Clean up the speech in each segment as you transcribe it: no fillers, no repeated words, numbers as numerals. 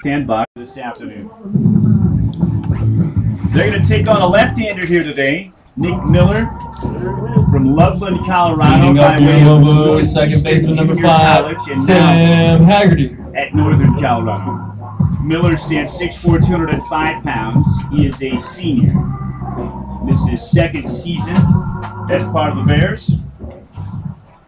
$10 this afternoon. They're going to take on a left-hander here today, Nick Miller from Loveland, Colorado. Leading up here, Lobos, second baseman number 5, Sam Haggerty. At Northern Colorado. Miller stands 6'4", 205 pounds. He is a senior. This is his second season as part of the Bears.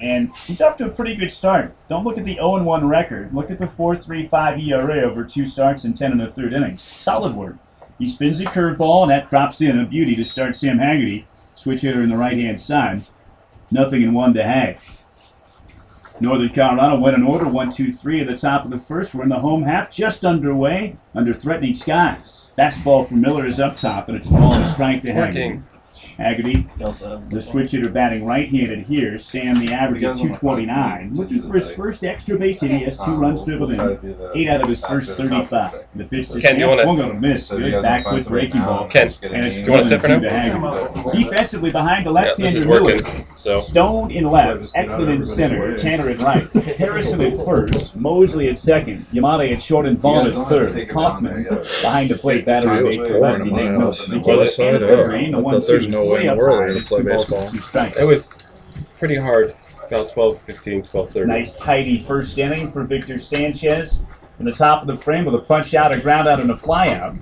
And he's off to a pretty good start. Don't look at the 0-1 record. Look at the 4.35 ERA over 2 starts and 10 1/3 innings. Solid work. He spins a curveball, and that drops in. A beauty to start Sam Haggerty. Switch hitter in the right-hand side. 0-1 to Hags. Northern Colorado went in order. 1, 2, 3 at the top of the first. We're in the home half, just underway, under threatening skies. Fastball for Miller is up top, and it's ball and strike to Haggerty. Haggerty, the switch hitter batting right-handed here. Sam, the average of 229. Looking for his first extra base hit. He has 2 runs driven in. 8 out of his first 35. The pitch to Sam, swung on a miss. Good back foot breaking ball. Ken, and it's do you want to sit for now? Defensively behind the left-hander Miller. So. Stone in left, Eklund in center, Tanner in right, Harrison at first, Mosley at second, Yamada at short and Vaughn at third, Kaufman behind the plate, battery made for lefty Nick Miller. There's no way in the world they're going to play baseball. It was pretty hard, about 12-15, 12-30. Nice tidy first inning for Victor Sanchez. In the top of the frame with a punch out, a ground out, and a fly out.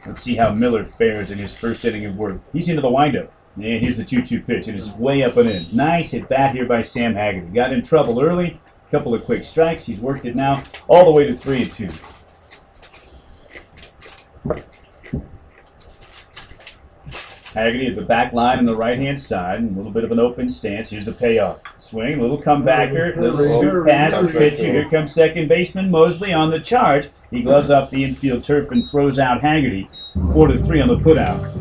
Let's see how Miller fares in his first inning of work. He's into the windup. And here's the 2-2 pitch. It is way up and in. Nice at bat here by Sam Haggerty. Got in trouble early. A couple of quick strikes. He's worked it now all the way to 3-2. Haggerty at the back line on the right-hand side. A little bit of an open stance. Here's the payoff. Swing, little comebacker, little scoop pass for pitcher. Here comes second baseman Mosley on the charge. He gloves off the infield turf and throws out Haggerty. 4-3 on the putout.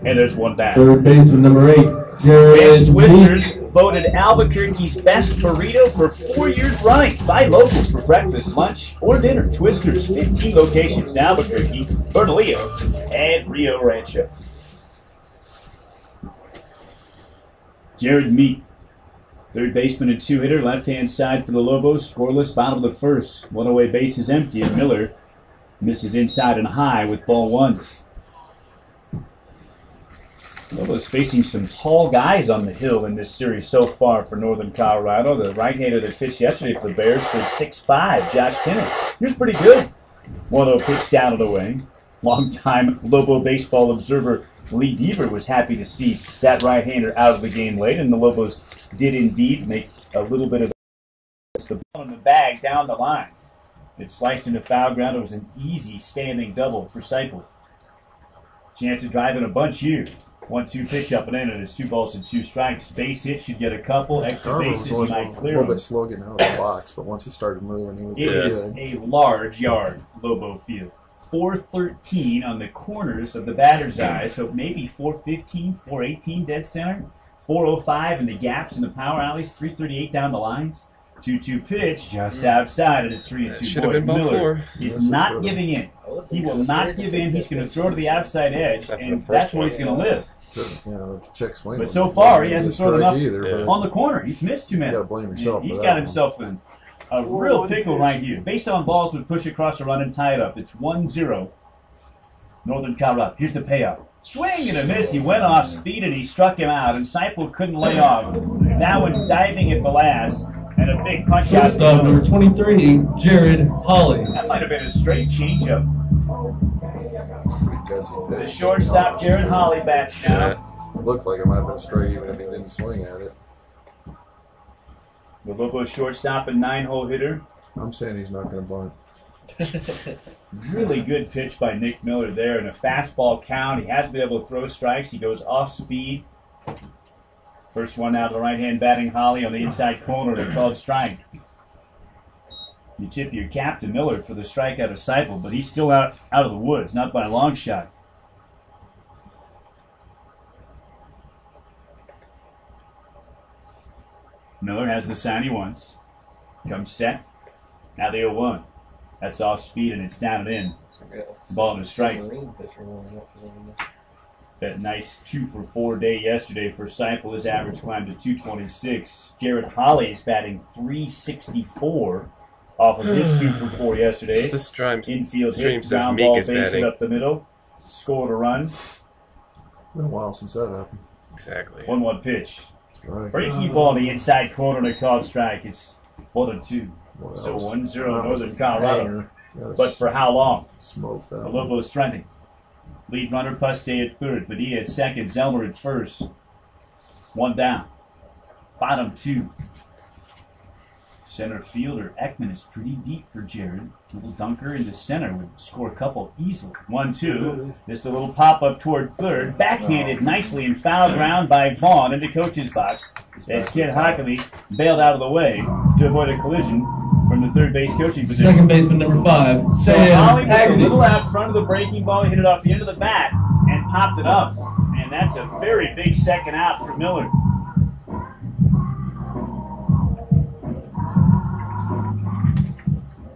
And there's one back. Third baseman number 8, Jared. Best Twisters voted Albuquerque's best burrito for 4 years running. Buy local for breakfast, lunch, or dinner. Twisters, 15 locations in Albuquerque, Bernalillo, and Rio Rancho. Jared Meek, third baseman and 2-hitter, left-hand side for the Lobos. Scoreless, bottom of the first. One away base is empty, and Miller misses inside and high with ball 1. Lobos facing some tall guys on the hill in this series so far for Northern Colorado. The right-hander that pitched yesterday for the Bears stood 6'5", Josh Tennant. He was pretty good. 1-0 pitch down and away. Longtime Lobo baseball observer Lee Deaver was happy to see that right-hander out of the game late, and the Lobos did indeed make a little bit of the ball in the bag down the line. It sliced into foul ground. It was an easy standing double for Seipel. Chance to drive in a bunch here. 1-2 pitch up and in, and it's 2 balls and 2 strikes. Base hit should get a couple. Extra bases, he might clear a little them. bit slow getting out of the box, but once he started moving, he was It is a large yard, Lobo Field. 413 on the corners of the batter's eye, so maybe 415, 418 dead center. 405 in the gaps in the power alleys. 338 down the lines. 2-2 pitch just outside, and it's 3-2. Should have been ball 4. He's not giving in. He will not give in. He's going to throw to the outside edge, and that's where he's going to live. Check swing. But so far, he hasn't thrown enough either, on the corner. He's missed too many. You got to blame yourself. He's got himself in a real pickle right here. Based on balls would push across a run and tie it up. It's 1-0. Northern Colorado. Here's the payoff. Swing and a miss. He went off speed and he struck him out. And Seipel couldn't lay off. That one diving at the last. And a big punch out. Shortstop number 23, Jared Holly. That might have been a straight changeup. The shortstop, Jared Holly, bats now. It looked like it might have been straight even if he didn't swing at it. The Lobo shortstop and 9-hole hitter. I'm saying he's not going to bunt. Really good pitch by Nick Miller there, and a fastball count. He has been able to throw strikes. He goes off speed. First one out of the right-hand batting Holly on the inside corner, and a called strike. You tip your cap to Miller for the strikeout of Seipel, but he's still out of the woods, not by a long shot. Miller has the sign he wants. Comes set. Now the 0-1. That's off speed, and it's down and in. Ball and a strike. That nice 2-for-4 day yesterday for Seipel. His average climbed to 226. Jared Holly's batting 364. off of his 2 for 4 yesterday. This stream Infield says hit, ground Meek ball, is base batting. hit up the middle, scored a run. Been a while since that happened. Exactly. 1-1 pitch. Right. Breaking ball to the inside corner and a called strike is 1-2. Well, So that 1-0 was Northern a Colorado. hanger. Yeah, But for how long? smoke that. The Lobos strengthening. Lead runner Puste at third, Padilla at second, Zelmer at first. 1 down. Bottom 2. Center fielder Ekman is pretty deep for Jared. Little dunker into center would score a couple easily. 1-2. Just a little pop up toward third. Backhanded nicely in foul ground by Vaughn into coach's box. As Kid Hockamy bailed out of the way to avoid a collision from the third base coaching position. Second baseman number 5, So Sam Holly was a Haggerty. little out front of the breaking ball. He hit it off the end of the bat and popped it up. And that's a very big second out for Miller.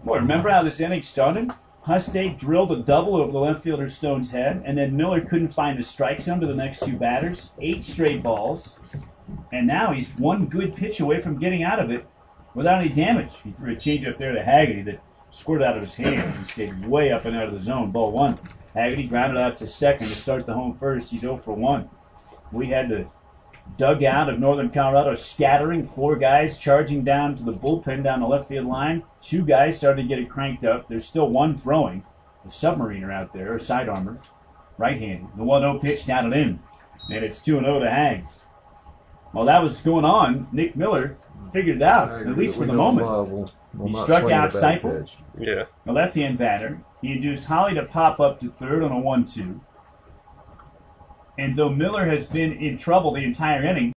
Boy, remember how this inning started? Huste drilled a double over the left fielder Stone's head, and then Miller couldn't find the strike zone to the next 2 batters. 8 straight balls. And now he's 1 good pitch away from getting out of it without any damage. He threw a changeup there to Haggerty that squirted out of his hands. He stayed way up and out of the zone. Ball 1. Haggerty grounded out to second to start the home first. He's 0 for 1. We had the dugout of Northern Colorado scattering. 4 guys charging down to the bullpen down the left field line. 2 guys started to get it cranked up. There's still 1 throwing. The submariner out there, or side armor, right-handed. The 1-0 pitch down and in. And it's 2-0 to Hags. While that was going on, Nick Miller figured it out, at least for the moment. He struck out Seipel, Yeah. the left-hand batter. He induced Holly to pop up to third on a 1-2. And though Miller has been in trouble the entire inning,